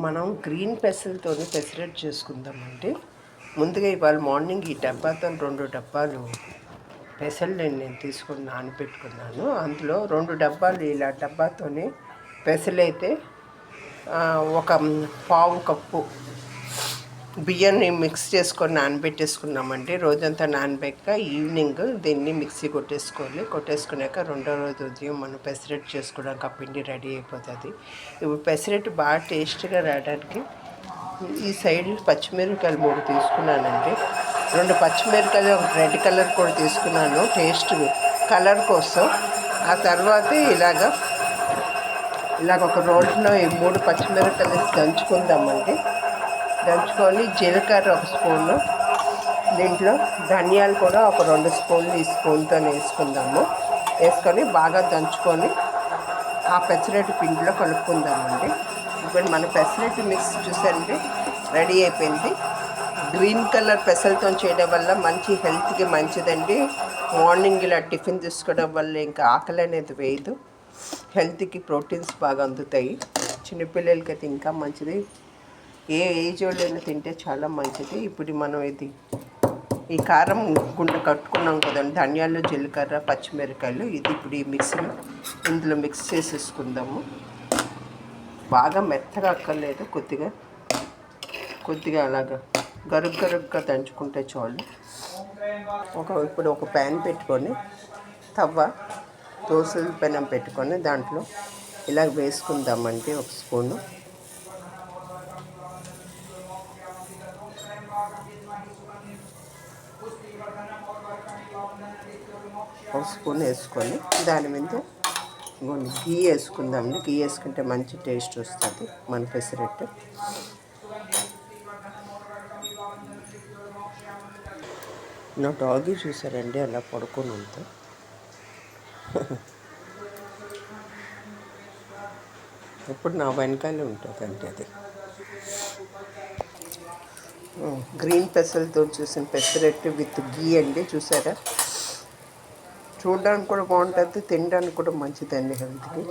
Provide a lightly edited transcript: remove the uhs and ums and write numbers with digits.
మనం గ్రీన్ పెసలతో పెసరట్టు చేసుకుందామండి. ముందుగా ఇవాళ మార్నింగ్ ఈ డబ్బాతో 2 డబ్బాలు పెసలు నేను తీసుకొని నానబెట్టుకున్నాను. అందులో 2 డబ్బాలు ఇలా డబ్బాతోనే పెసలైతే ఒక పావు కప్పు బియ్యాన్ని మిక్స్ చేసుకొని నానబెట్టేసుకున్నామండి. రోజంతా నానబెక్క ఈవినింగ్ దీన్ని మిక్సీ కొట్టేసుకున్నాక రెండో రోజు ఉదయం మనం పెసరట్టు చేసుకోవడానికి ఆ పిండి రెడీ అయిపోతుంది. ఇప్పుడు పెసరట్టు బాగా టేస్ట్గా రావడానికి ఈ సైడ్ పచ్చిమిరపకాయలు 3 తీసుకున్నానండి. 2 పచ్చిమిరపకాయలు, ఒక రెడ్ కలర్ కూడా తీసుకున్నాను టేస్ట్ కలర్ కోసం. ఆ తర్వాత ఇలాగ ఒక రోట్లో ఈ 3 పచ్చిమిరపకాయలు దంచుకుందామండి. దంచుకొని జీలకర్ర 1 స్పూను, దీంట్లో ధనియాలు కూడా ఒక 2 స్పూన్లు ఈ స్పూన్తో వేసుకుందాము. వేసుకొని బాగా దంచుకొని ఆ పెసరట్టు పిండిలో కలుపుకుందామండి. ఇప్పుడు మన పెసరట్టు మిక్స్ చూసారండి రెడీ అయిపోయింది. గ్రీన్ కలర్ పెసలతో చేయడం వల్ల మంచి హెల్త్కి మంచిదండి. మార్నింగ్ ఇలా టిఫిన్ తీసుకోవడం వల్ల ఇంకా ఆకలి అనేది వేయదు. హెల్త్కి ప్రోటీన్స్ బాగా అందుతాయి. చిన్నపిల్లలకి అయితే ఇంకా మంచిది. ఏ ఏజ్ వాళ్ళైనా తింటే చాలా మంచిది. ఇప్పుడు మనం ఈ కారం గుండ కట్టుకున్నాం కదండి, ధనియాలు, జీలకర్ర, పచ్చిమిరపకాయలు, ఇది ఇప్పుడు ఈ మిక్సీలో ఇందులో మిక్స్ చేసేసుకుందాము. బాగా మెత్తగా అక్కర్లేదు, కొద్దిగా అలాగా గరుగ్గా దంచుకుంటే చాలు. ఇప్పుడు ఒక ప్యాన్ పెట్టుకొని దోసల పెనం పెట్టుకొని దాంట్లో ఇలా వేసుకుందామండి. 1 స్పూను వేసుకొని దాని మీద గీ వేసుకుందామండి. గీ వేసుకుంటే మంచి టేస్ట్ వస్తుంది మన పెసరట్టు. నా డాగి చూసారండి అలా పడుకొని ఉంటా. ఇప్పుడు నా వెనకాలే ఉంటుందండి అది. గ్రీన్ పెసలతో చూసిన పెసరట్టు విత్ గీ అండి. చూసారా, చూడడానికి కూడా బాగుంటుంది, తినడానికి కూడా మంచిదండి హెల్త్కి.